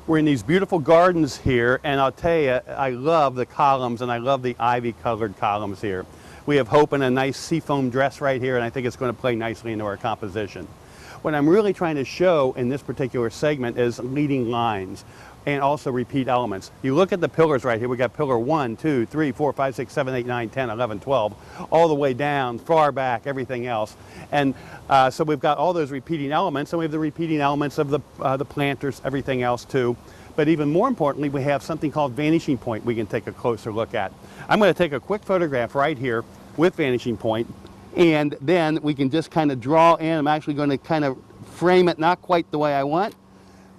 We're in these beautiful gardens here, and I'll tell you, I love the columns, and I love the ivy-colored columns here. We have Hope in a nice seafoam dress right here, and I think it's going to play nicely into our composition. What I'm really trying to show in this particular segment is leading lines and also repeat elements. You look at the pillars right here. We got pillar 1, 2, 3, 4, 5, 6, 7, 8, 9, 10, 11, 12, all the way down, far back, everything else. And so we've got all those repeating elements, and we have the repeating elements of the planters, everything else too. But even more importantly, we have something called vanishing point we can take a closer look at. I'm going to take a quick photograph right here with vanishing point, and then we can just kind of draw in. I'm actually going to kind of frame it not quite the way I want,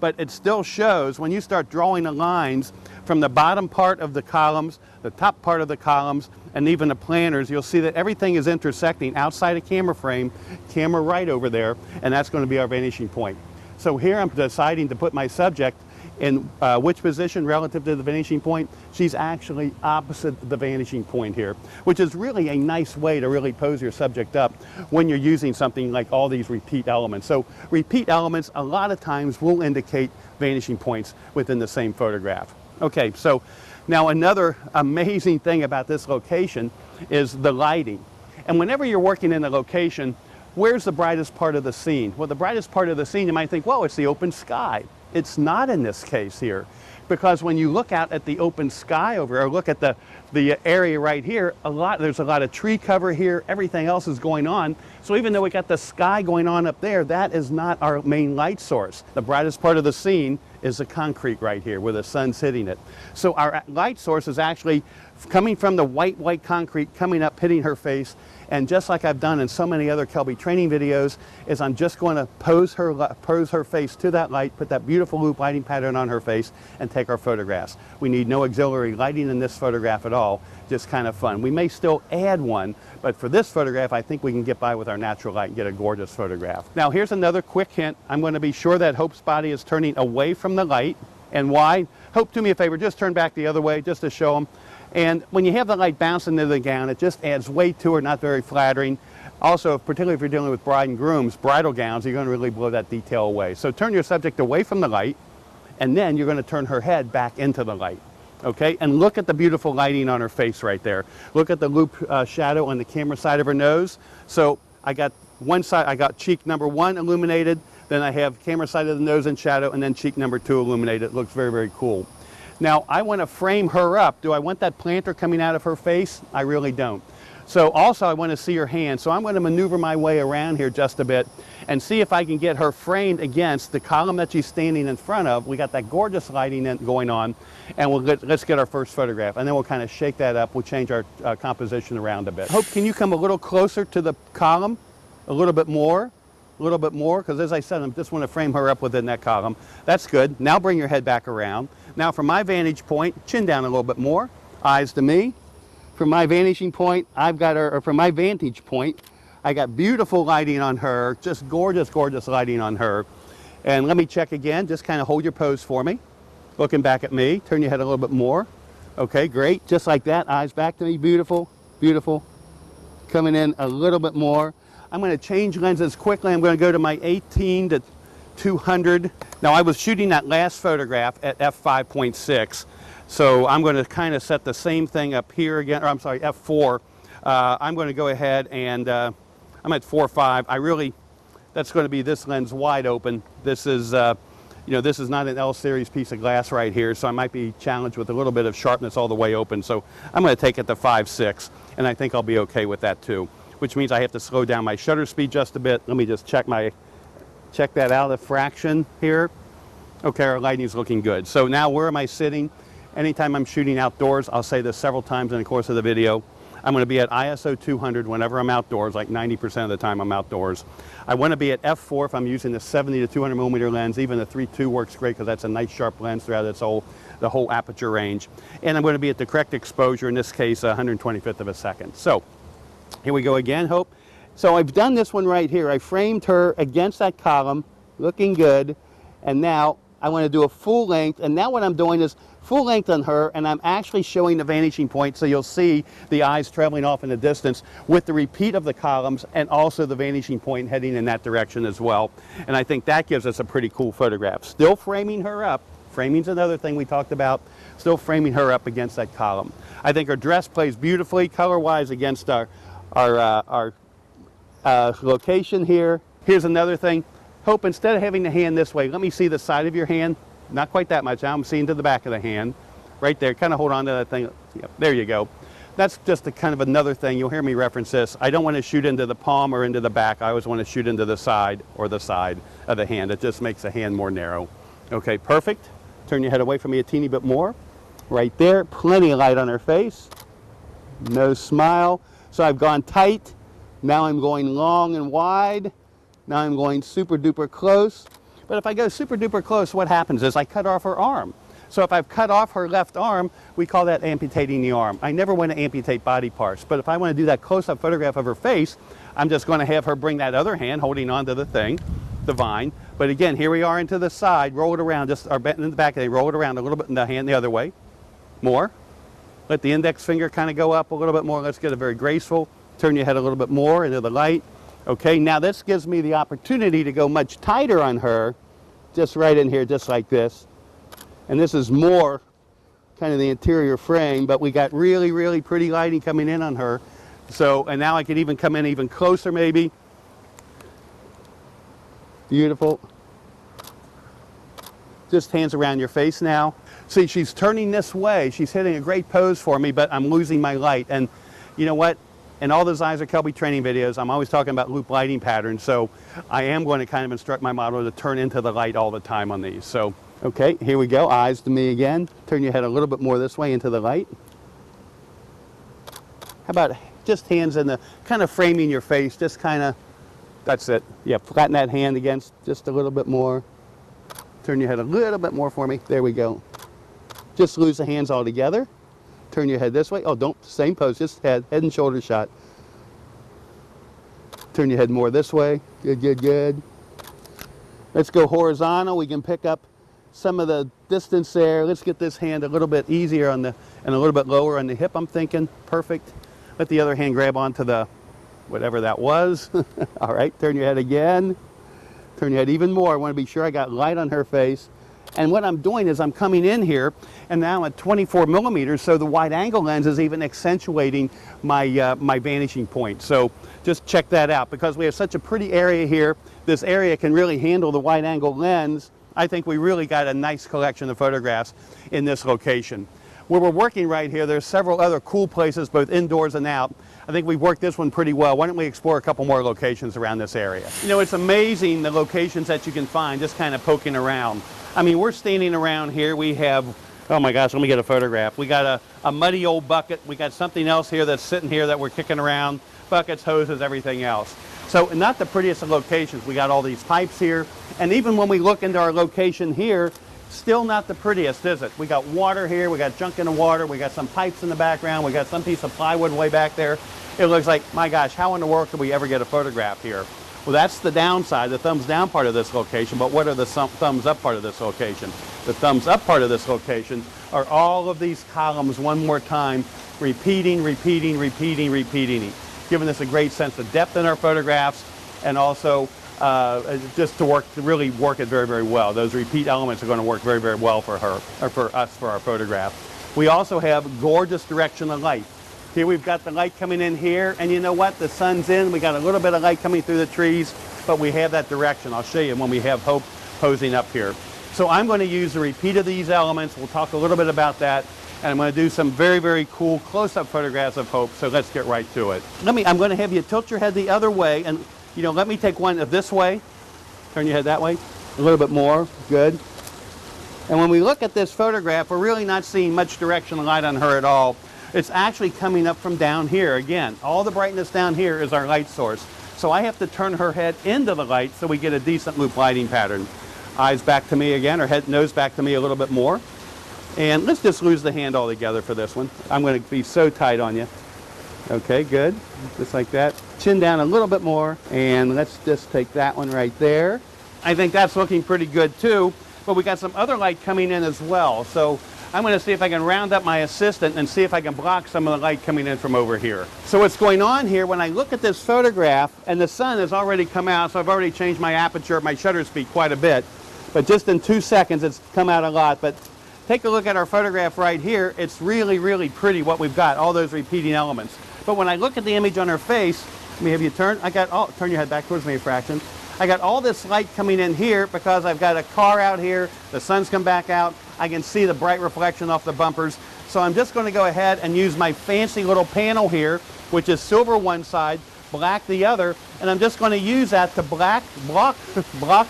but it still shows when you start drawing the lines from the bottom part of the columns, the top part of the columns, and even the planters, you'll see that everything is intersecting outside a camera frame, camera right over there, and that's going to be our vanishing point. So here I'm deciding to put my subject in which position relative to the vanishing point. She's actually opposite the vanishing point here, which is really a nice way to really pose your subject up when you're using something like all these repeat elements. So repeat elements a lot of times will indicate vanishing points within the same photograph. Okay, so now another amazing thing about this location is the lighting. And whenever you're working in a location, where's the brightest part of the scene? Well, the brightest part of the scene, you might think, well, it's the open sky. It's not in this case here, because when you look out at the open sky over, or look at the area right here, there's a lot of tree cover here, everything else is going on. So even though we got the sky going on up there, that is not our main light source. The brightest part of the scene is the concrete right here where the sun's hitting it. So our light source is actually coming from the white concrete, coming up, hitting her face. And just like I've done in so many other Kelby training videos, is I'm just going to pose her face to that light, put that beautiful loop lighting pattern on her face, and take our photographs. We need no auxiliary lighting in this photograph at all, just kind of fun. We may still add one, but for this photograph, I think we can get by with our natural light and get a gorgeous photograph. Now here's another quick hint. I'm going to be sure that Hope's body is turning away from the light. And why? Hope, do me a favor, just turn back the other way, just to show them. And when you have the light bouncing into the gown, it just adds weight to her, not very flattering. Also, particularly if you're dealing with bride and grooms, bridal gowns, you're going to really blow that detail away. So turn your subject away from the light, and then you're going to turn her head back into the light. Okay, and look at the beautiful lighting on her face right there. Look at the loop shadow on the camera side of her nose. So I got one side, I got cheek number 1 illuminated, then I have camera side of the nose in shadow, and then cheek number 2 illuminated. It looks very, very cool. Now, I want to frame her up. Do I want that planter coming out of her face? I really don't. So also, I want to see her hand. So I'm going to maneuver my way around here just a bit and see if I can get her framed against the column that she's standing in front of. We got that gorgeous lighting going on, and let's get our first photograph. And then we'll kind of shake that up. We'll change our composition around a bit. Hope, can you come a little closer to the column? A little bit more? A little bit more? Because as I said, I just want to frame her up within that column. That's good. Now bring your head back around. Now from my vantage point, chin down a little bit more, eyes to me. From my vanishing point, I've got her, or from my vantage point, I got beautiful lighting on her, just gorgeous, gorgeous lighting on her. And let me check again, just kind of hold your pose for me. Looking back at me, turn your head a little bit more. Okay, great, just like that, eyes back to me, beautiful, beautiful. Coming in a little bit more. I'm going to change lenses quickly. I'm going to go to my 18 to 200. Now I was shooting that last photograph at f5.6, so I'm going to kind of set the same thing up here again, or I'm sorry, f4. I'm going to go ahead and I'm at 4.5. That's going to be this lens wide open. This is, this is not an L series piece of glass right here, so I might be challenged with a little bit of sharpness all the way open. So I'm going to take it to 5.6, and I think I'll be okay with that too, which means I have to slow down my shutter speed just a bit. Let me just check that out, the fraction here. Okay, our lighting's looking good. So now where am I sitting? Anytime I'm shooting outdoors, I'll say this several times in the course of the video, I'm going to be at ISO 200 whenever I'm outdoors, like 90% of the time I'm outdoors. I want to be at f4 if I'm using the 70 to 200 millimeter lens. Even the 3.2 works great because that's a nice sharp lens throughout the whole aperture range. And I'm going to be at the correct exposure, in this case 125th of a second. So here we go again, Hope. So I've done this one right here. I framed her against that column, looking good. And now I want to do a full length. And now what I'm doing is full length on her, and I'm actually showing the vanishing point, so you'll see the eyes traveling off in the distance with the repeat of the columns and also the vanishing point heading in that direction as well. And I think that gives us a pretty cool photograph. Still framing her up Framing's another thing we talked about. Still framing her up against that column. I think her dress plays beautifully color-wise against our location here. Here's another thing. Hope, instead of having the hand this way, let me see the side of your hand. Not quite that much. I'm seeing to the back of the hand. Right there. Kind of hold on to that thing. Yep, there you go. That's just a kind of another thing. You'll hear me reference this. I don't want to shoot into the palm or into the back. I always want to shoot into the side or the side of the hand. It just makes the hand more narrow. Okay, perfect. Turn your head away from me a teeny bit more. Right there. Plenty of light on her face. No smile. So I've gone tight. Now I'm going long and wide. Now I'm going super duper close. But if I go super duper close, what happens is I cut off her arm. So if I've cut off her left arm, we call that amputating the arm. I never want to amputate body parts, but if I want to do that close-up photograph of her face, I'm just going to have her bring that other hand holding onto the thing, the vine. But again, here we are into the side, roll it around, just our bent in the back, they roll it around a little bit in the hand the other way. More. Let the index finger kind of go up a little bit more. Let's get it very graceful. Turn your head a little bit more into the light. Okay, now this gives me the opportunity to go much tighter on her, just right in here, just like this. And this is more kind of the interior frame, but we got really, really pretty lighting coming in on her. So, and now I could even come in even closer maybe. Beautiful. Just hands around your face now. See, she's turning this way. She's hitting a great pose for me, but I'm losing my light. And you know what? In all those Zeiser Kelby training videos, I'm always talking about loop lighting patterns. So I am going to kind of instruct my model to turn into the light all the time on these. So, okay, here we go. Eyes to me again. Turn your head a little bit more this way into the light. How about just hands in the, kind of framing your face, just kind of, that's it. Yeah, flatten that hand against just a little bit more. Turn your head a little bit more for me. There we go. Just lose the hands altogether. Turn your head this way. Oh, don't, same pose, just head and shoulder shot. Turn your head more this way. Good, good, good. Let's go horizontal. We can pick up some of the distance there. Let's get this hand a little bit easier on the, and a little bit lower on the hip, I'm thinking. Perfect. Let the other hand grab onto the, whatever that was. All right, turn your head again. Turn your head even more. I want to be sure I got light on her face. And what I'm doing is I'm coming in here, and now at 24 millimeters, so the wide angle lens is even accentuating my, my vanishing point. So just check that out. Because we have such a pretty area here, this area can really handle the wide angle lens. I think we really got a nice collection of photographs in this location. Where we're working right here, there's several other cool places, both indoors and out. I think we've worked this one pretty well. Why don't we explore a couple more locations around this area? You know, it's amazing the locations that you can find just kind of poking around. I mean, we're standing around here. We have, oh my gosh, let me get a photograph. We got a muddy old bucket. We got something else here that's sitting here that we're kicking around. Buckets, hoses, everything else. So not the prettiest of locations. We got all these pipes here. And even when we look into our location here, still not the prettiest, is it? We got water here. We got junk in the water. We got some pipes in the background. We got some piece of plywood way back there. It looks like, my gosh, how in the world could we ever get a photograph here? Well, that's the downside, the thumbs down part of this location, but what are the thumbs up part of this location? The thumbs up part of this location are all of these columns one more time, repeating, repeating, repeating, repeating, giving us a great sense of depth in our photographs, and also just to really work it very, very well. Those repeat elements are going to work very, very well for her, or for us, for our photograph. We also have gorgeous direction of light. Here we've got the light coming in here, and you know what? The sun's in. We got a little bit of light coming through the trees, but we have that direction. I'll show you when we have Hope posing up here. So I'm going to use a repeat of these elements. We'll talk a little bit about that, and I'm going to do some very, very cool close-up photographs of Hope. So let's get right to it. I'm going to have you tilt your head the other way, and you know, let me take one of this way. Turn your head that way. A little bit more. Good. And when we look at this photograph, we're really not seeing much direction of light on her at all. It's actually coming up from down here. Again, all the brightness down here is our light source. So I have to turn her head into the light so we get a decent loop lighting pattern. Eyes back to me again, or head, nose back to me a little bit more. And let's just lose the hand altogether for this one. I'm going to be so tight on you. Okay, good. Just like that. Chin down a little bit more. And let's just take that one right there. I think that's looking pretty good too. But we got some other light coming in as well. So I'm going to see if I can round up my assistant and see if I can block some of the light coming in from over here. So what's going on here, when I look at this photograph, and the sun has already come out, so I've already changed my aperture, my shutter speed quite a bit. But just in 2 seconds, it's come out a lot. But take a look at our photograph right here. It's really, really pretty what we've got, all those repeating elements. But when I look at the image on her face, let me have you turn. Turn your head back towards me a fraction. I got all this light coming in here because I've got a car out here. The sun's come back out. I can see the bright reflection off the bumpers. So I'm just going to go ahead and use my fancy little panel here, which is silver one side, black the other, and I'm just going to use that to block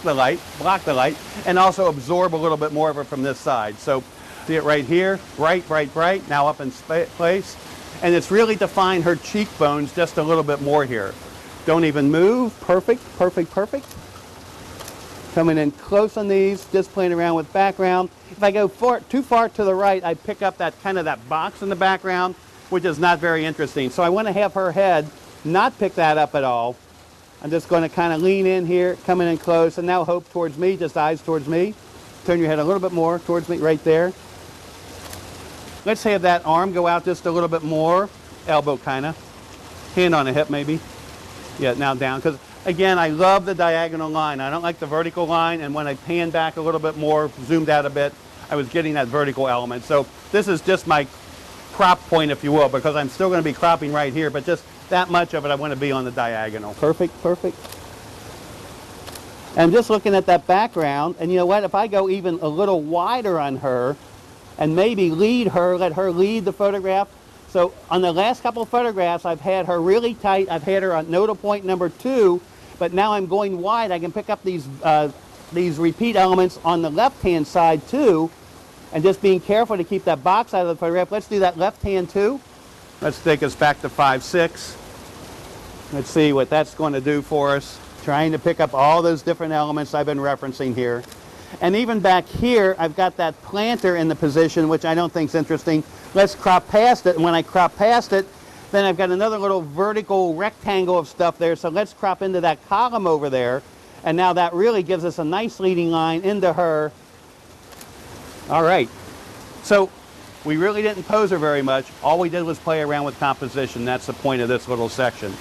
the light, and also absorb a little bit more of it from this side. So see it right here, bright, bright, bright, now up in place. And it's really defined her cheekbones just a little bit more here. Don't even move, perfect, perfect, perfect. Coming in close on these, just playing around with background. If I go too far to the right, I pick up that kind of that box in the background, which is not very interesting. So I want to have her head not pick that up at all. I'm just going to kind of lean in here, coming in close, and now hope towards me, just eyes towards me. Turn your head a little bit more towards me, right there. Let's have that arm go out just a little bit more, elbow kind of, hand on a hip maybe. Yeah, now down, because again, I love the diagonal line. I don't like the vertical line, and when I pan back a little bit more, zoomed out a bit, I was getting that vertical element. So this is just my crop point, if you will, because I'm still going to be cropping right here, but just that much of it I want to be on the diagonal. Perfect, perfect. And just looking at that background, and you know what, if I go even a little wider on her, and maybe lead her, let her lead the photograph. So on the last couple of photographs, I've had her really tight. I've had her on nodal point number 2, but now I'm going wide. I can pick up these repeat elements on the left-hand side too, and just being careful to keep that box out of the photograph. Let's do that left hand too. Let's take us back to 5/6. Let's see what that's going to do for us. Trying to pick up all those different elements I've been referencing here. And even back here, I've got that planter in the position, which I don't think is interesting. Let's crop past it, and when I crop past it, then I've got another little vertical rectangle of stuff there, so let's crop into that column over there, and now that really gives us a nice leading line into her. All right, so we really didn't pose her very much. All we did was play around with composition. That's the point of this little section.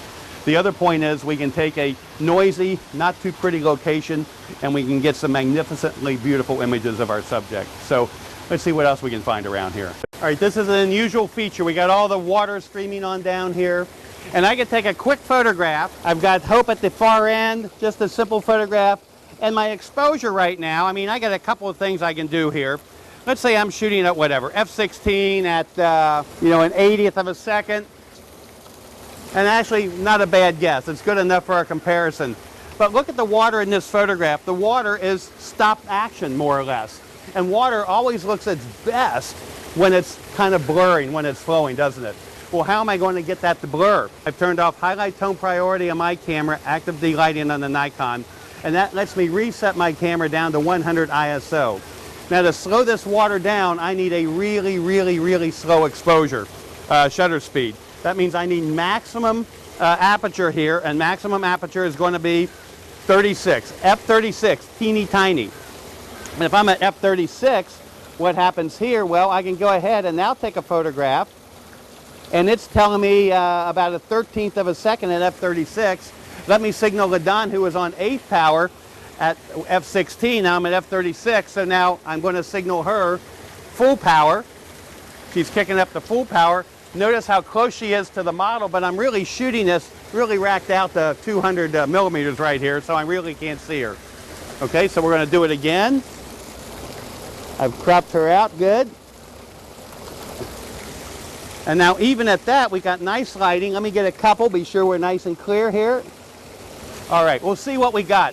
The other point is we can take a noisy, not too pretty location, and we can get some magnificently beautiful images of our subject. So let's see what else we can find around here. All right, this is an unusual feature. We got all the water streaming on down here, and I can take a quick photograph. I've got Hope at the far end, just a simple photograph. And my exposure right now, I mean, I got a couple of things I can do here. Let's say I'm shooting at whatever, f/16 at, an 80th of a second. And actually, not a bad guess. It's good enough for our comparison. But look at the water in this photograph. The water is stopped action, more or less. And water always looks its best when it's kind of blurring, when it's flowing, doesn't it? Well, how am I going to get that to blur? I've turned off highlight tone priority on my camera, active delighting on the Nikon, and that lets me reset my camera down to 100 ISO. Now, to slow this water down, I need a really, really, really slow exposure, shutter speed. That means I need maximum aperture here, and maximum aperture is going to be 36, f36, teeny tiny. And if I'm at f36, what happens here? Well, I can go ahead and now take a photograph, and it's telling me about a 13th of a second at f36. Let me signal Ladon, who is on 8th power at f16. Now I'm at f36, so now I'm going to signal her full power. She's kicking up to full power. Notice how close she is to the model, but I'm really shooting this really racked out to 200 millimeters right here, so I really can't see her. Okay, so we're going to do it again. I've cropped her out, good. And now even at that, we got nice lighting. Let me get a couple, be sure we're nice and clear here. All right, we'll see what we got.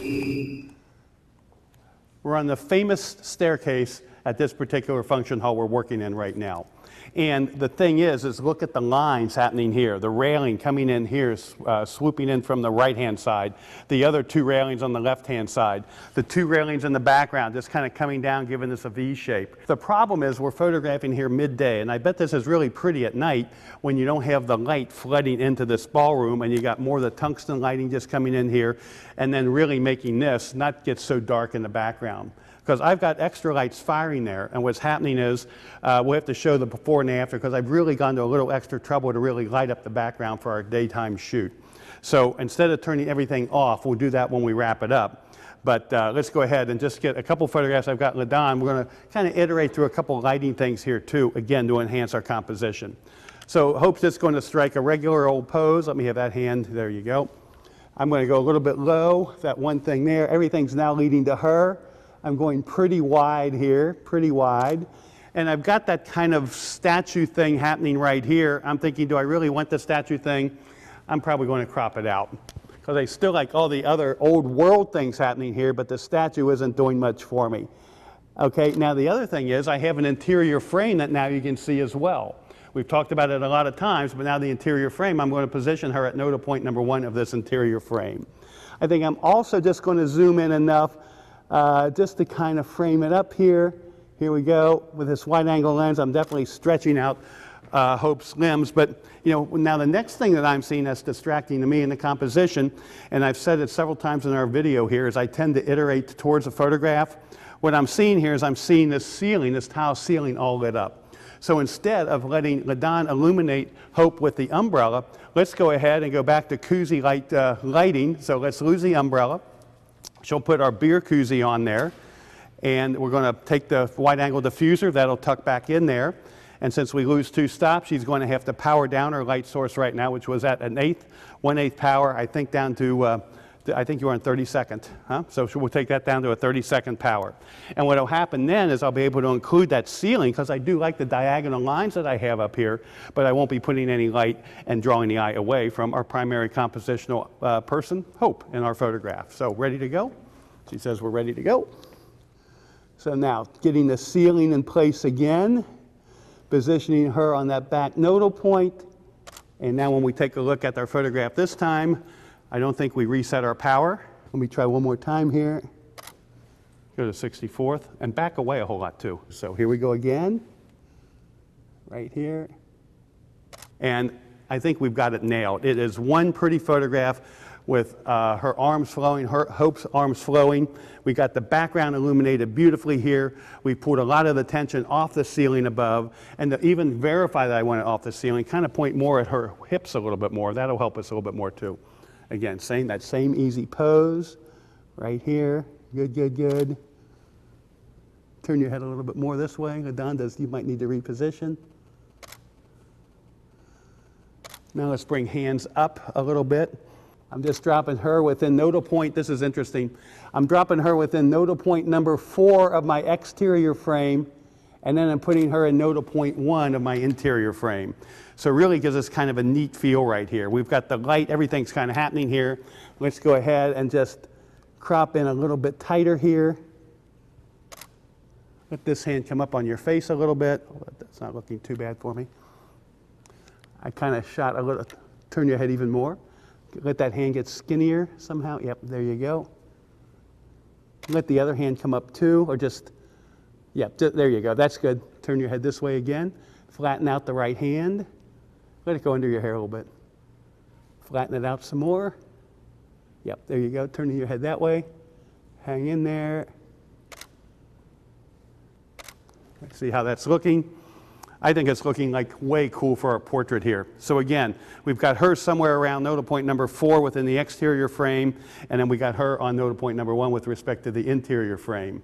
We're on the famous staircase at this particular function hall we're working in right now. And the thing is look at the lines happening here. The railing coming in here, swooping in from the right-hand side. The other two railings on the left-hand side. The two railings in the background just kind of coming down, giving this a V shape. The problem is we're photographing here midday, and I bet this is really pretty at night when you don't have the light flooding into this ballroom, and you got more of the tungsten lighting just coming in here, and then really making this not get so dark in the background. Because I've got extra lights firing there, and what's happening is we'll have to show the before and after, because I've really gone to a little extra trouble to really light up the background for our daytime shoot. So instead of turning everything off, we'll do that when we wrap it up. But let's go ahead and just get a couple photographs. I've got LaDon. We're going to kind of iterate through a couple lighting things here too, again, to enhance our composition. So Hope's just going to strike a regular old pose. Let me have that hand. There you go. I'm going to go a little bit low, that one thing there. Everything's now leading to her. I'm going pretty wide here, pretty wide. And I've got that kind of statue thing happening right here. I'm thinking, do I really want the statue thing? I'm probably going to crop it out, because I still like all the other old world things happening here, but the statue isn't doing much for me. Okay, now the other thing is I have an interior frame that now you can see as well. We've talked about it a lot of times, but now the interior frame, I'm going to position her at nodal point number 1 of this interior frame. I think I'm also just going to zoom in enough just to kind of frame it up here. Here we go. With this wide angle lens, I'm definitely stretching out Hope's limbs. But you know, now the next thing that I'm seeing that's distracting to me in the composition, and I've said it several times in our video here, is I tend to iterate towards a photograph. What I'm seeing here is I'm seeing this ceiling, this tile ceiling all lit up. So instead of letting LaDon illuminate Hope with the umbrella, let's go ahead and go back to koozie light lighting. So let's lose the umbrella. She'll put our beer koozie on there. And we're going to take the wide angle diffuser. That'll tuck back in there. And since we lose 2 stops, she's going to have to power down her light source right now, which was at 1/8 power, I think down to, I think you were on 32nd. Huh? So we'll take that down to a 32nd power. And what will happen then is I'll be able to include that ceiling, because I do like the diagonal lines that I have up here, but I won't be putting any light and drawing the eye away from our primary compositional person, Hope, in our photograph. So ready to go? She says we're ready to go. So now getting the ceiling in place again, positioning her on that back nodal point. And now when we take a look at our photograph this time, I don't think we reset our power. Let me try one more time here. Go to 64th and back away a whole lot too. So here we go again, right here. And I think we've got it nailed. It is one pretty photograph with her arms flowing, Hope's arms flowing. We got the background illuminated beautifully here. We pulled a lot of the tension off the ceiling above, and to even verify that I want it off the ceiling, kind of point more at her hips a little bit more. That'll help us a little bit more too. Again, that same easy pose right here. Good, good, good. Turn your head a little bit more this way. LaDon, you might need to reposition. Now let's bring hands up a little bit. I'm just dropping her within nodal point. This is interesting. I'm dropping her within nodal point number 4 of my exterior frame, and then I'm putting her in nodal point 1 of my interior frame. So it really gives us kind of a neat feel right here. We've got the light, everything's kind of happening here. Let's go ahead and just crop in a little bit tighter here. Let this hand come up on your face a little bit. That's not looking too bad for me. I kind of shot a little, turn your head even more. Let that hand get skinnier somehow. Yep, there you go. Let the other hand come up too, or just, yep, there you go. That's good. Turn your head this way again. Flatten out the right hand. Let it go under your hair a little bit. Flatten it out some more. Yep, there you go. Turning your head that way. Hang in there. Let's see how that's looking. I think it's looking like way cool for our portrait here. So again, we've got her somewhere around nodal point number 4 within the exterior frame, and then we got her on nodal point number 1 with respect to the interior frame.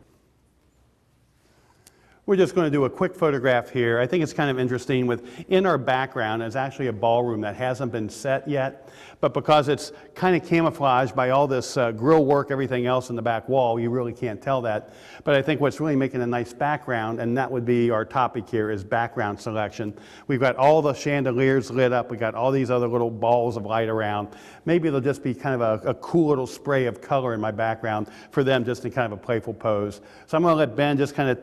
We're just going to do a quick photograph here. I think it's kind of interesting. In our background is actually a ballroom that hasn't been set yet, but because it's kind of camouflaged by all this grill work, everything else in the back wall, you really can't tell that. But I think what's really making a nice background, and that would be our topic here, is background selection. We've got all the chandeliers lit up. We've got all these other little balls of light around. Maybe it'll just be kind of a cool little spray of color in my background for them, just in kind of a playful pose. So I'm going to let Ben just kind of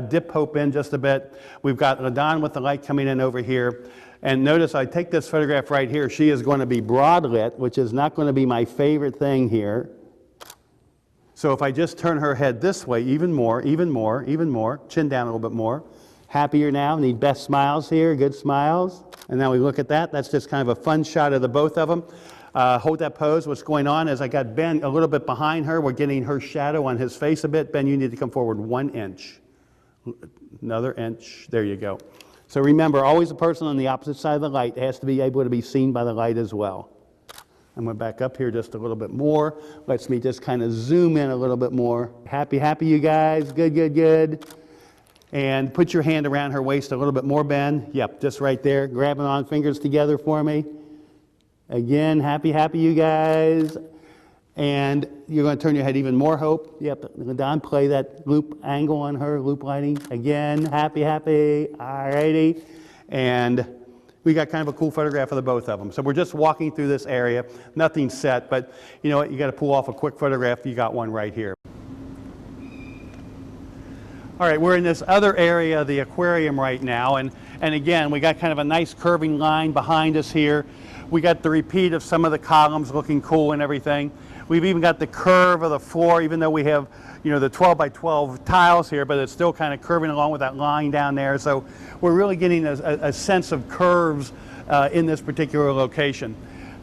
dip Hope in just a bit. We've got LaDon with the light coming in over here. And notice I take this photograph right here. She is going to be broad lit, which is not going to be my favorite thing here. So if I just turn her head this way, even more, chin down a little bit more. Happier now, need best smiles here, good smiles. And now we look at that. That's just kind of a fun shot of the both of them. Hold that pose. What's going on is I got Ben a little bit behind her. We're getting her shadow on his face a bit. Ben, you need to come forward 1 inch. Another inch. There you go. So remember, always the person on the opposite side of the light has to be able to be seen by the light as well. I'm going to back up here just a little bit more. Lets me just kind of zoom in a little bit more. Happy, happy, you guys. Good, good, good. And put your hand around her waist a little bit more, Ben. Yep, just right there. Grabbing on, fingers together for me. Again, happy, happy, you guys. And you're going to turn your head even more, Hope. Yep, Don, play that loop angle on her, loop lighting. Again, happy, happy. All righty. And we got kind of a cool photograph of the both of them. So we're just walking through this area. Nothing's set, but you know what? You got to pull off a quick photograph. You got one right here. All right, we're in this other area of the aquarium right now, and again, we got kind of a nice curving line behind us here. We got the repeat of some of the columns looking cool and everything. We've even got the curve of the floor, even though we have, you know, the 12 by 12 tiles here, but it's still kind of curving along with that line down there. So we're really getting a sense of curves in this particular location.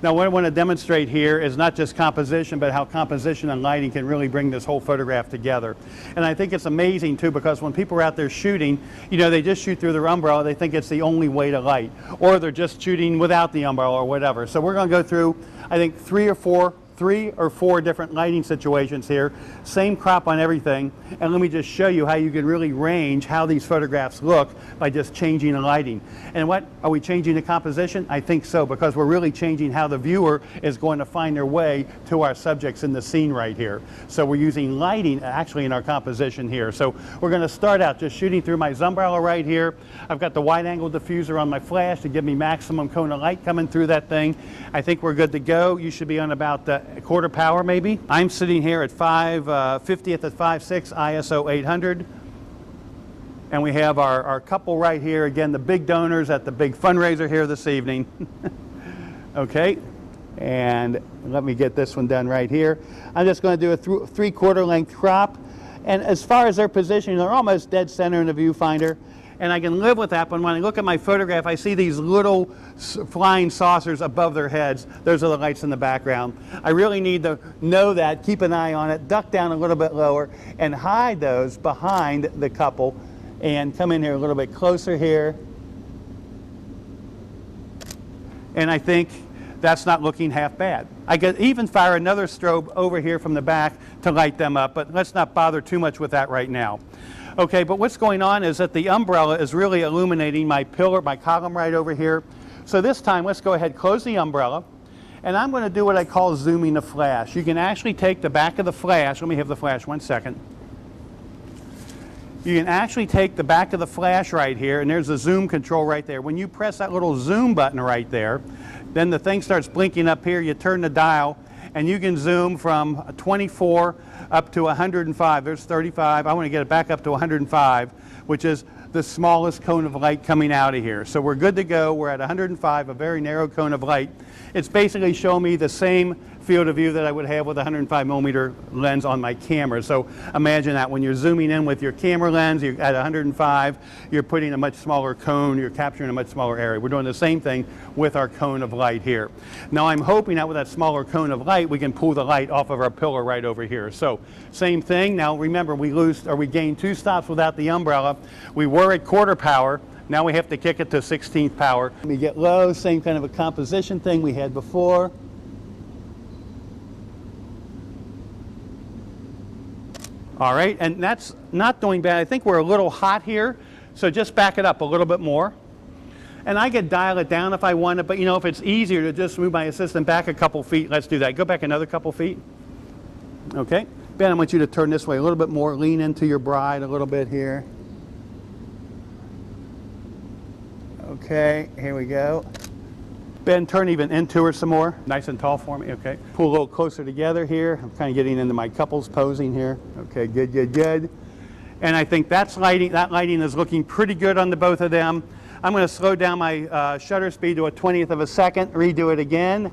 Now, what I want to demonstrate here is not just composition, but how composition and lighting can really bring this whole photograph together. And I think it's amazing, too, because when people are out there shooting, you know, they just shoot through their umbrella. They think it's the only way to light. Or they're just shooting without the umbrella or whatever. So we're going to go through, I think, three or four different lighting situations here, same crop on everything, and let me just show you how you can really range how these photographs look by just changing the lighting. And what, are we changing the composition? I think so, because we're really changing how the viewer is going to find their way to our subjects in the scene right here. So we're using lighting actually in our composition here. So we're going to start out just shooting through my Zumbrella right here. I've got the wide angle diffuser on my flash to give me maximum cone of light coming through that thing. I think we're good to go. You should be on about a quarter power maybe. I'm sitting here at 50th at 5.6 ISO 800. And we have our couple right here. Again, the big donors at the big fundraiser here this evening. Okay, and let me get this one done right here. I'm just going to do a 3/4 length crop. And as far as their positioning, they're almost dead center in the viewfinder. And I can live with that, but when I look at my photograph, I see these little flying saucers above their heads. Those are the lights in the background. I really need to know that, keep an eye on it, duck down a little bit lower, and hide those behind the couple. And come in here a little bit closer here. And I think that's not looking half bad. I could even fire another strobe over here from the back to light them up, but let's not bother too much with that right now. Okay, but what's going on is that the umbrella is really illuminating my pillar, my column right over here. So this time, let's go ahead, close the umbrella, and I'm going to do what I call zooming the flash. You can actually take the back of the flash. Let me have the flash 1 second. You can actually take the back of the flash right here, and there's the zoom control right there. When you press that little zoom button right there, then the thing starts blinking up here. You turn the dial, and you can zoom from 24 up to 105. There's 35. I want to get it back up to 105, which is the smallest cone of light coming out of here. So we're good to go. We're at 105, a very narrow cone of light. It's basically showing me the same field of view that I would have with a 105 millimeter lens on my camera. So imagine that when you're zooming in with your camera lens, you're at 105, you're putting a much smaller cone, you're capturing a much smaller area. We're doing the same thing with our cone of light here. Now I'm hoping that with that smaller cone of light, we can pull the light off of our pillar right over here. So same thing. Now remember, we gained 2 stops without the umbrella. We were at quarter power. Now we have to kick it to 16th power. We get low, same kind of a composition thing we had before. All right, and that's not doing bad. I think we're a little hot here, so just back it up a little bit more. And I could dial it down if I wanted, but you know, if it's easier to just move my assistant back a couple feet, let's do that. Go back another couple feet. Okay, Ben, I want you to turn this way a little bit more, lean into your bride a little bit here. Okay, here we go. Ben, turn even into her some more. Nice and tall for me, okay. Pull a little closer together here. I'm kind of getting into my couples posing here. Okay, good, good, good. And I think that lighting is looking pretty good on the both of them. I'm going to slow down my shutter speed to a 20th of a second, redo it again.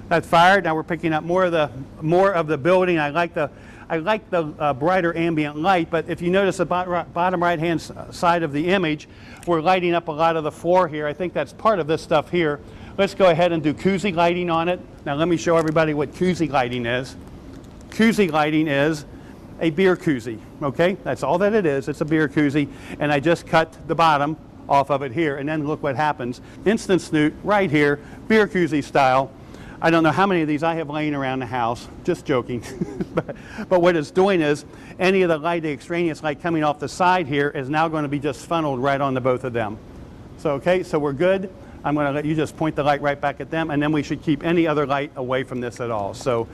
That's fired. Now we're picking up more of the building. I like the brighter ambient light, but if you notice the bottom right-hand side of the image, we're lighting up a lot of the floor here. I think that's part of this stuff here. Let's go ahead and do koozie lighting on it. Now let me show everybody what koozie lighting is. Koozie lighting is a beer koozie, okay? That's all that it is. It's a beer koozie, and I just cut the bottom off of it here. And then look what happens. Instant snoot right here, beer koozie style. I don't know how many of these I have laying around the house, just joking. but what it's doing is any of the light, the extraneous light coming off the side here is now going to be just funneled right onto both of them. So, okay, so we're good. I'm going to let you just point the light right back at them, and then we should keep any other light away from this at all. So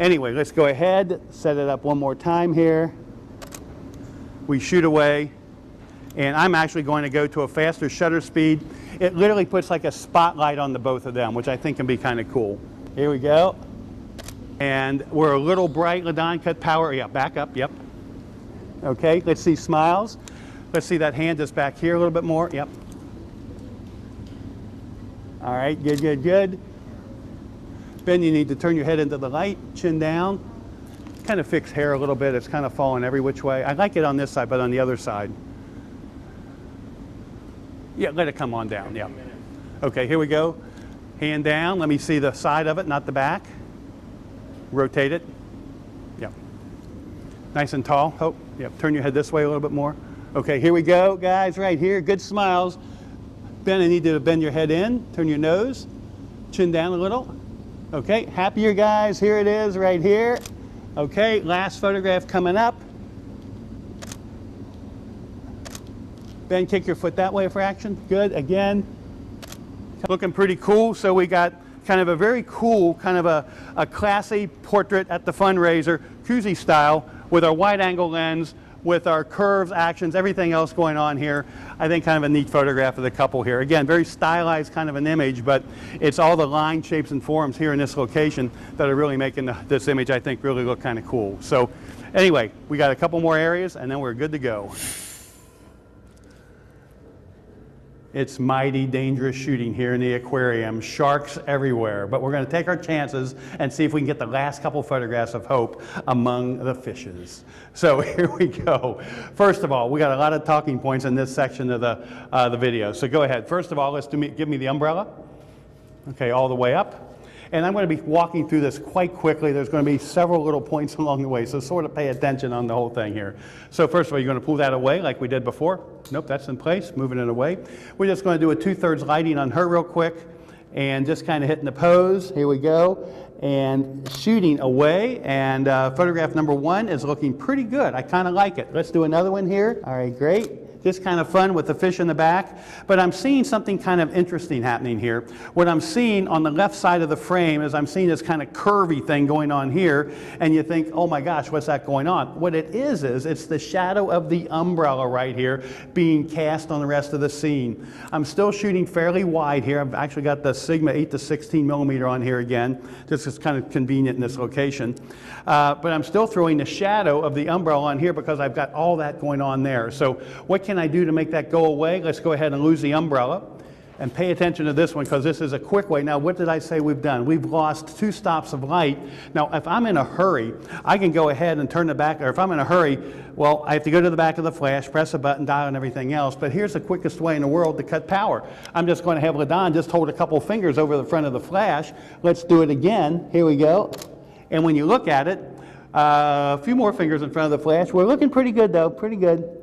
anyway, let's go ahead, set it up one more time here. We shoot away, and I'm actually going to go to a faster shutter speed. It literally puts like a spotlight on the both of them, which I think can be kind of cool. Here we go. And we're a little bright, Ladon, cut power. Yeah, back up, yep. Okay, let's see smiles. Let's see that hand just back here a little bit more, yep. All right, good, good, good. Ben, you need to turn your head into the light, chin down. Kind of fix hair a little bit. It's kind of falling every which way. I like it on this side, but on the other side. Yeah, let it come on down, yeah. Okay, here we go. Hand down, let me see the side of it, not the back. Rotate it. Yep. Nice and tall. Oh, yep. Turn your head this way a little bit more. Okay, here we go, guys, right here. Good smiles. Ben, I need you to bend your head in, turn your nose, chin down a little. Okay, happier guys, here it is right here. Okay, last photograph coming up. Ben, kick your foot that way for action. Good, again. Looking pretty cool, so we got kind of a very cool, kind of a classy portrait at the fundraiser, koozie style, with our wide angle lens, with our curves, actions, everything else going on here. I think kind of a neat photograph of the couple here. Again, very stylized kind of an image, but it's all the line, shapes, and forms here in this location that are really making this image, I think, really look kind of cool. So anyway, we got a couple more areas, and then we're good to go. It's mighty dangerous shooting here in the aquarium. Sharks everywhere. But we're going to take our chances and see if we can get the last couple photographs of Hope among the fishes. So here we go. First of all, we got a lot of talking points in this section of the video. So go ahead. First of all, give me the umbrella. Okay, all the way up. And I'm going to be walking through this quite quickly. There's going to be several little points along the way, so sort of pay attention on the whole thing here. So first of all, you're going to pull that away like we did before. Nope, that's in place, moving it away. We're just going to do a 2/3 lighting on her real quick and just kind of hitting the pose. Here we go. And shooting away. And photograph number 1 is looking pretty good. I kind of like it. Let's do another one here. All right, great. Just kind of fun with the fish in the back. But I'm seeing something kind of interesting happening here. What I'm seeing on the left side of the frame is I'm seeing this kind of curvy thing going on here. And you think, oh my gosh, what's that going on? What it is it's the shadow of the umbrella right here being cast on the rest of the scene. I'm still shooting fairly wide here. I've actually got the Sigma 8 to 16 millimeter on here again. This is kind of convenient in this location. But I'm still throwing the shadow of the umbrella on here because I've got all that going on there. So what can I do to make that go away? Let's go ahead and lose the umbrella. And pay attention to this one because this is a quick way. Now, what did I say we've done? We've lost 2 stops of light. Now, if I'm in a hurry, I can go ahead and turn the back, or if I'm in a hurry, well, I have to go to the back of the flash, press a button, dial, and everything else. But here's the quickest way in the world to cut power. I'm just going to have Ladon just hold a couple fingers over the front of the flash. Let's do it again. Here we go. And when you look at it, a few more fingers in front of the flash. We're looking pretty good, though, pretty good.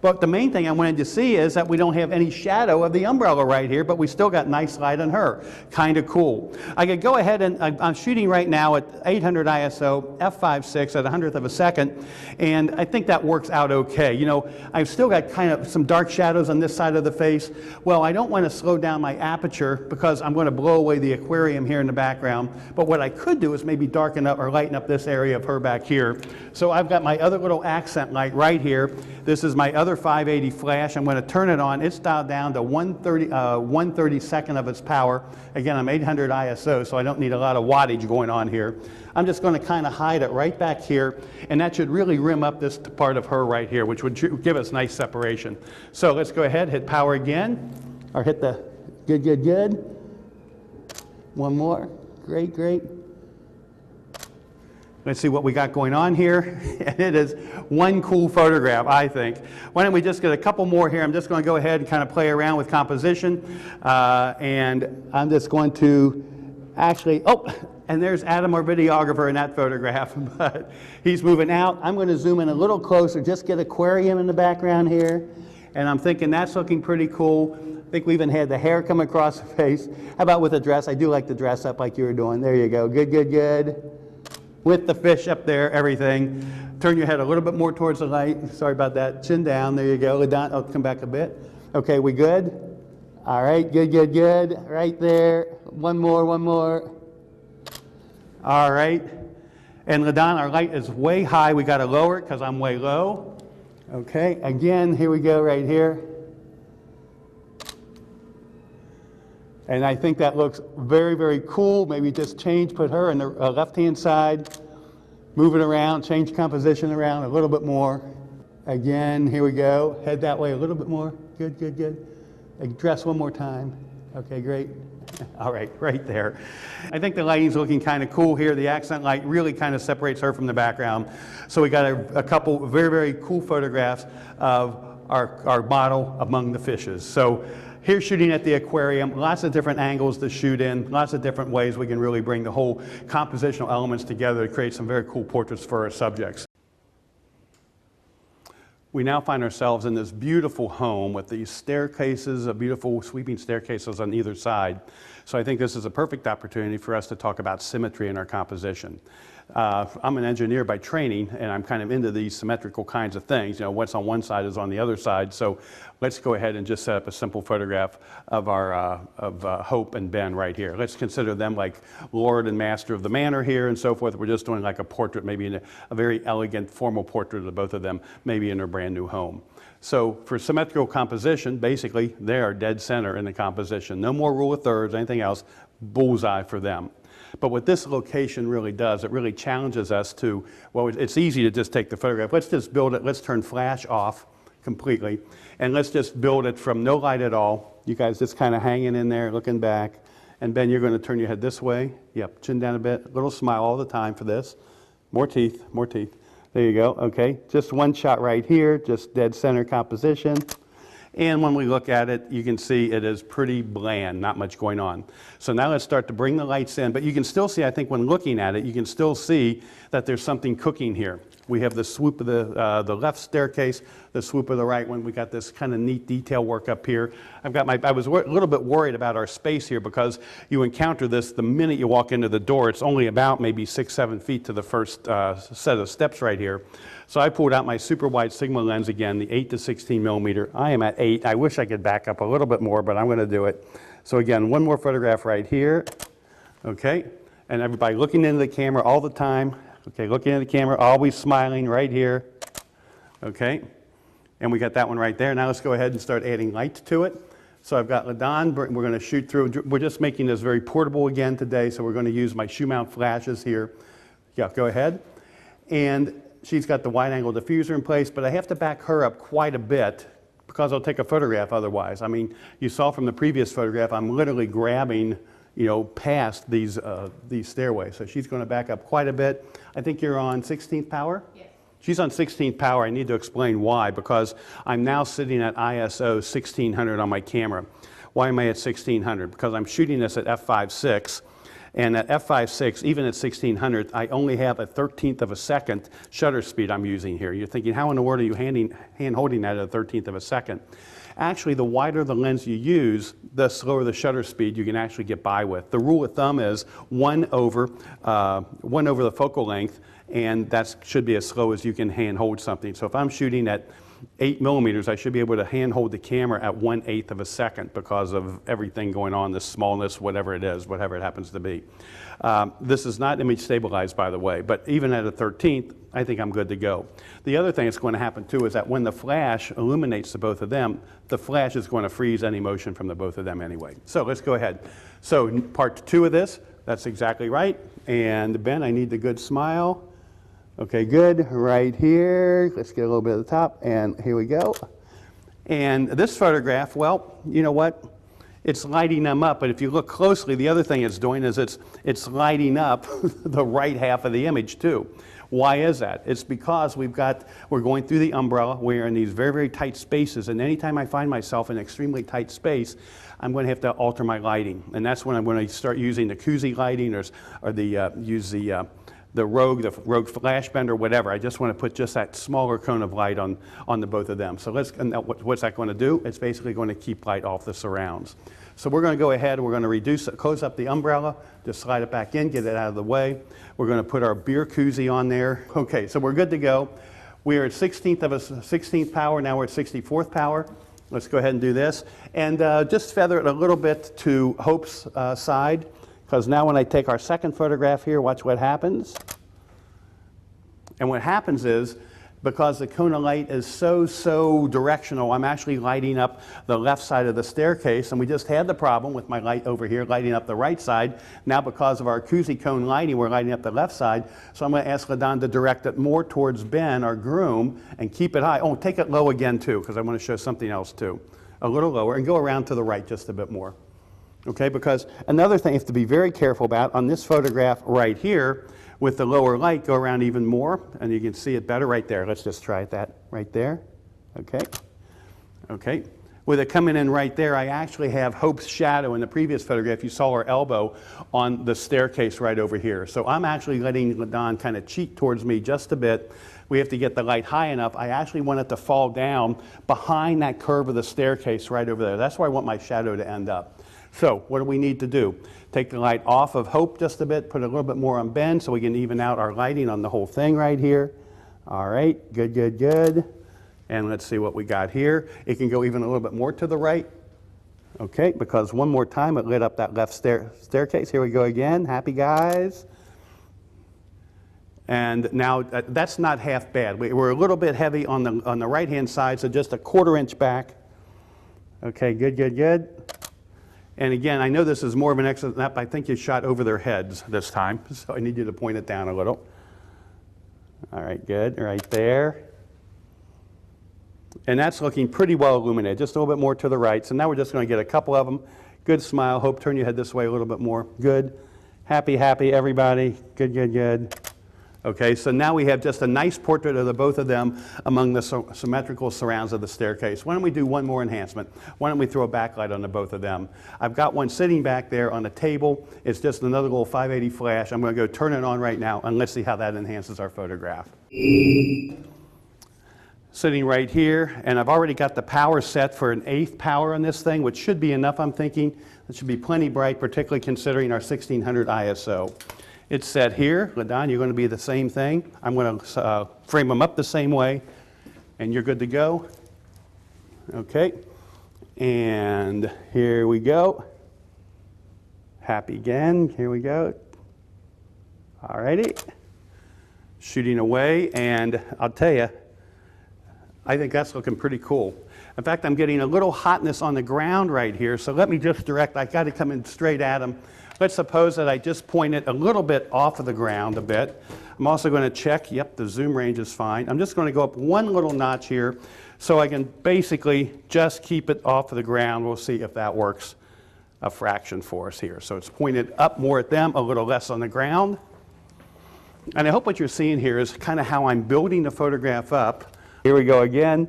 But the main thing I wanted to see is that we don't have any shadow of the umbrella right here, but we still got nice light on her. Kind of cool. I could go ahead and I'm shooting right now at 800 ISO, f5.6 at 100th of a second, and I think that works out okay. You know, I've still got kind of some dark shadows on this side of the face. Well, I don't want to slow down my aperture because I'm going to blow away the aquarium here in the background. But what I could do is maybe darken up or lighten up this area of her back here. So I've got my other little accent light right here. This is my other 580 flash. I'm going to turn it on. It's dialed down to 1/32nd of its power. Again, I'm 800 ISO, so I don't need a lot of wattage going on here. I'm just going to kind of hide it right back here, and that should really rim up this part of her right here, which would give us nice separation. So let's go ahead, hit power again, or hit the good, good, good. One more. Great, great. Let's see what we got going on here. And it is one cool photograph, I think. Why don't we just get a couple more here? I'm just going to go ahead and kind of play around with composition. And I'm just going to actually, oh, and there's Adam, our videographer, in that photograph. But he's moving out. I'm going to zoom in a little closer, just get aquarium in the background here. And I'm thinking that's looking pretty cool. I think we even had the hair come across the face. How about with the dress? I do like the dress up like you were doing. There you go. Good, good, good. With the fish up there, everything. Turn your head a little bit more towards the light. Sorry about that. Chin down. There you go. Ladon, oh, come back a bit. Okay, we good? All right, good, good, good. Right there. One more, one more. All right. And Ladon, our light is way high. We got to lower it because I'm way low. Okay, again, here we go right here. And I think that looks very, very cool. Maybe just change, put her on the left-hand side, move it around, change composition around a little bit more. Again, here we go. Head that way a little bit more. Good, good, good. Dress one more time. Okay, great. All right, right there. I think the lighting's looking kind of cool here. The accent light really kind of separates her from the background. So we got a couple very, very cool photographs of our model among the fishes. So here shooting at the aquarium, lots of different angles to shoot in, lots of different ways we can really bring the whole compositional elements together to create some very cool portraits for our subjects. We now find ourselves in this beautiful home with these staircases, beautiful sweeping staircases on either side. So I think this is a perfect opportunity for us to talk about symmetry in our composition. I'm an engineer by training, and I'm kind of into these symmetrical kinds of things. You know, what's on one side is on the other side. So let's go ahead and just set up a simple photograph of our Hope and Ben right here. Let's consider them like Lord and Master of the Manor here and so forth. We're just doing like a portrait, maybe in a very elegant, formal portrait of both of them, maybe in their brand new home. So for symmetrical composition, basically, they are dead center in the composition. No more rule of thirds, anything else, bullseye for them. But what this location really does, it really challenges us to, well, it's easy to just take the photograph. Let's just build it. Let's turn flash off completely. And let's just build it from no light at all. You guys just kind of hanging in there, looking back. And Ben, you're going to turn your head this way. Yep, chin down a bit. Little smile all the time for this. More teeth, more teeth. There you go. Okay, just one shot right here, just dead center composition. And when we look at it, you can see it is pretty bland, not much going on. So now let's start to bring the lights in. But you can still see, I think when looking at it, you can still see that there's something cooking here. We have the swoop of the left staircase, the swoop of the right one. We got this kind of neat detail work up here. I was a little bit worried about our space here because you encounter this the minute you walk into the door. It's only about maybe 6-7 feet to the first set of steps right here. So I pulled out my super wide Sigma lens again, the 8 to 16 millimeter. I am at 8. I wish I could back up a little bit more, but I'm going to do it. So again, one more photograph right here. Okay, and everybody looking into the camera all the time. Okay, looking at the camera, always smiling right here. Okay, and we got that one right there. Now let's go ahead and start adding light to it. So I've got Ladon, we're going to shoot through. We're just making this very portable again today, so we're going to use my shoe mount flashes here. Yeah, go ahead. And she's got the wide angle diffuser in place, but I have to back her up quite a bit because I'll take a photograph otherwise. I mean, you saw from the previous photograph, I'm literally grabbing, you know, past these stairways. So she's going to back up quite a bit. I think you're on 16th power? Yes. She's on 16th power. I need to explain why, because I'm now sitting at ISO 1600 on my camera. Why am I at 1600? Because I'm shooting this at f5.6. And at f5.6, even at 1600, I only have a 1/13 of a second shutter speed I'm using here. You're thinking, how in the world are you hand holding that at a 1/13 of a second? Actually, the wider the lens you use, the slower the shutter speed you can actually get by with. The rule of thumb is 1 over the focal length, and that should be as slow as you can hand hold something. So if I'm shooting at 8 millimeters, I should be able to hand hold the camera at 1/8 of a second because of everything going on, the smallness, whatever it is, whatever it happens to be. This is not image stabilized, by the way, but even at a 1/13, I think I'm good to go. The other thing that's going to happen too is that when the flash illuminates the both of them, the flash is going to freeze any motion from the both of them anyway. So let's go ahead. So part 2 of this, that's exactly right. And Ben, I need the good smile. Okay, good, right here. Let's get a little bit at the top, and here we go. And this photograph, well, you know what? It's lighting them up, but if you look closely, the other thing it's doing is it's lighting up the right half of the image too. Why is that? It's because we're going through the umbrella, we're in these very, very tight spaces, and anytime I find myself in an extremely tight space, I'm going to have to alter my lighting. And that's when I'm going to start using the Kuzi lighting or use the the Rogue Flash Bender, whatever. I just want to put just that smaller cone of light on the both of them. So what's that going to do? It's basically going to keep light off the surrounds. So we're going to go ahead and we're going to reduce it, close up the umbrella, just slide it back in, get it out of the way. We're going to put our beer koozie on there. Okay, so we're good to go. We are at 16th power, now we're at 64th power. Let's go ahead and do this. And just feather it a little bit to Hope's side, because now when I take our second photograph here, watch what happens. And what happens is, because the cone of light is so directional, I'm actually lighting up the left side of the staircase, and we just had the problem with my light over here lighting up the right side. Now because of our koozie cone lighting, we're lighting up the left side, so I'm going to ask LaDon to direct it more towards Ben, our groom, and keep it high. Oh, take it low again too, because I want to show something else too. A little lower, and go around to the right just a bit more. Okay, because another thing you have to be very careful about on this photograph right here, with the lower light, go around even more, and you can see it better right there. Let's just try that right there. Okay. Okay. With it coming in right there, I actually have Hope's shadow. In the previous photograph, you saw her elbow on the staircase right over here. So I'm actually letting LaDon kind of cheat towards me just a bit. We have to get the light high enough. I actually want it to fall down behind that curve of the staircase right over there. That's where I want my shadow to end up. So what do we need to do? Take the light off of Hope just a bit, put a little bit more on Ben so we can even out our lighting on the whole thing right here. All right, good, good, good. And let's see what we got here. It can go even a little bit more to the right. Okay, because one more time it lit up that left staircase. Here we go again, happy guys. And now that's not half bad. We're a little bit heavy on the right-hand side, so just a 1/4 inch back. Okay, good, good, good. And again, I know this is more of an excellent map. I think you shot over their heads this time, so I need you to point it down a little. All right, good, right there. And that's looking pretty well illuminated, just a little bit more to the right. So now we're just going to get a couple of them. Good smile. Hope, turn your head this way a little bit more. Good. Happy, happy, everybody. Good, good, good. Okay, so now we have just a nice portrait of the both of them among the symmetrical surrounds of the staircase. Why don't we do one more enhancement? Why don't we throw a backlight on the both of them? I've got one sitting back there on a table. It's just another little 580 flash. I'm going to go turn it on right now, and let's see how that enhances our photograph. Sitting right here, and I've already got the power set for an 1/8 power on this thing, which should be enough, I'm thinking. It should be plenty bright, particularly considering our 1600 ISO. It's set here. LaDon, you're going to be the same thing. I'm going to frame them up the same way, and you're good to go. Okay, and here we go. Happy again. Here we go. All righty. Shooting away, and I'll tell you, I think that's looking pretty cool. In fact, I'm getting a little hotness on the ground right here, so let me just direct. I got to come in straight at him. Let's suppose that I just point it a little bit off of the ground a bit. I'm also going to check, yep, the zoom range is fine. I'm just going to go up one little notch here so I can basically just keep it off of the ground. We'll see if that works a fraction for us here. So it's pointed up more at them, a little less on the ground. And I hope what you're seeing here is kind of how I'm building the photograph up. Here we go again.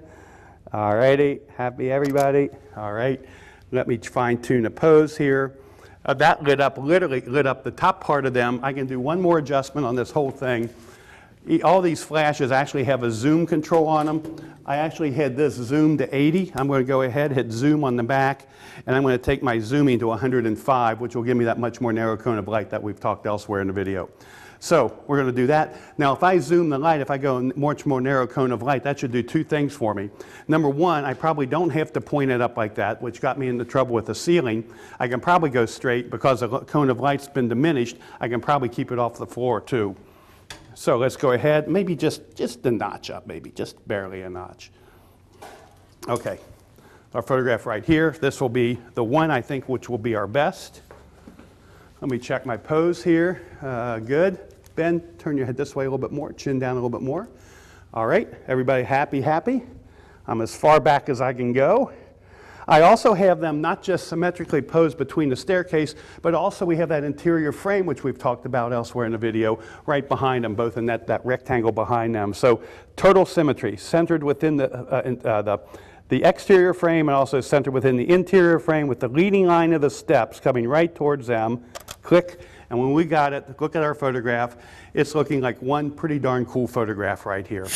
All righty, happy everybody. All right, let me fine tune the pose here. That literally lit up the top part of them. I can do one more adjustment on this whole thing. All these flashes actually have a zoom control on them. I actually had this zoom to 80. I'm going to go ahead, hit zoom on the back, and I'm going to take my zooming to 105, which will give me that much more narrow cone of light that we've talked elsewhere in the video. So we're going to do that. Now, if I zoom the light, if I go much more narrow cone of light, that should do two things for me. Number one, I probably don't have to point it up like that, which got me into trouble with the ceiling. I can probably go straight because the cone of light's been diminished. I can probably keep it off the floor too. So let's go ahead, maybe just a notch up, maybe just barely a notch. Okay, our photograph right here. This will be the one I think which will be our best. Let me check my pose here. Good. Ben, turn your head this way a little bit more, chin down a little bit more. All right, everybody happy, happy? I'm as far back as I can go. I also have them not just symmetrically posed between the staircase, but also we have that interior frame, which we've talked about elsewhere in the video, right behind them, both in that rectangle behind them. So total symmetry, centered within the exterior frame and also centered within the interior frame with the leading line of the steps coming right towards them. Click. And when we got it, look at our photograph, it's looking like one pretty darn cool photograph right here.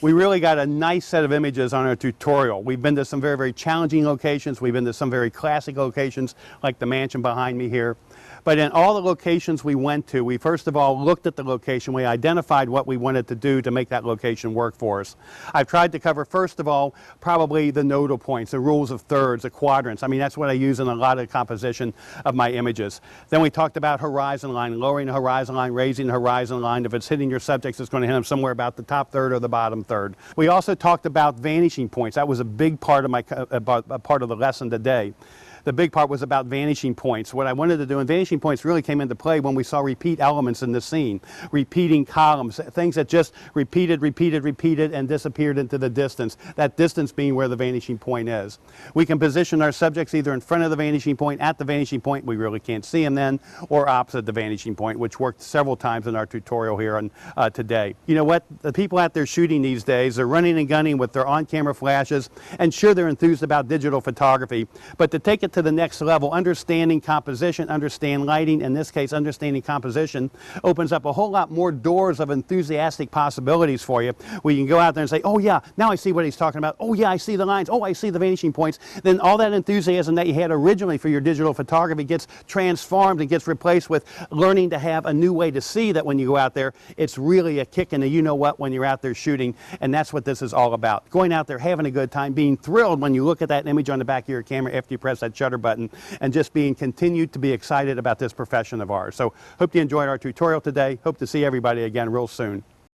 We really got a nice set of images on our tutorial. We've been to some very, very challenging locations. We've been to some very classic locations, like the mansion behind me here. But in all the locations we went to, we first of all looked at the location. We identified what we wanted to do to make that location work for us. I've tried to cover, first of all, probably the nodal points, the rules of thirds, the quadrants. I mean, that's what I use in a lot of the composition of my images. Then we talked about horizon line, lowering the horizon line, raising the horizon line. If it's hitting your subjects, it's going to hit them somewhere about the top third or the bottom third. We also talked about vanishing points. That was a big part of part of the lesson today. The big part was about vanishing points. What I wanted to do, and vanishing points really came into play when we saw repeat elements in the scene, repeating columns, things that just repeated, and disappeared into the distance, that distance being where the vanishing point is. We can position our subjects either in front of the vanishing point, at the vanishing point, we really can't see them then, or opposite the vanishing point, which worked several times in our tutorial here on, today. You know what? The people out there shooting these days, they're running and gunning with their on-camera flashes, and sure, they're enthused about digital photography, but to take it to the next level, understanding composition, understand lighting, in this case understanding composition, opens up a whole lot more doors of enthusiastic possibilities for you, where you can go out there and say, oh yeah, now I see what he's talking about, oh yeah, I see the lines, oh I see the vanishing points. Then all that enthusiasm that you had originally for your digital photography gets transformed and gets replaced with learning to have a new way to see that when you go out there, it's really a kick in the you-know-what when you're out there shooting, and that's what this is all about. Going out there, having a good time, being thrilled when you look at that image on the back of your camera after you press that shutter button, and just being continued to be excited about this profession of ours. So hope you enjoyed our tutorial today. Hope to see everybody again real soon.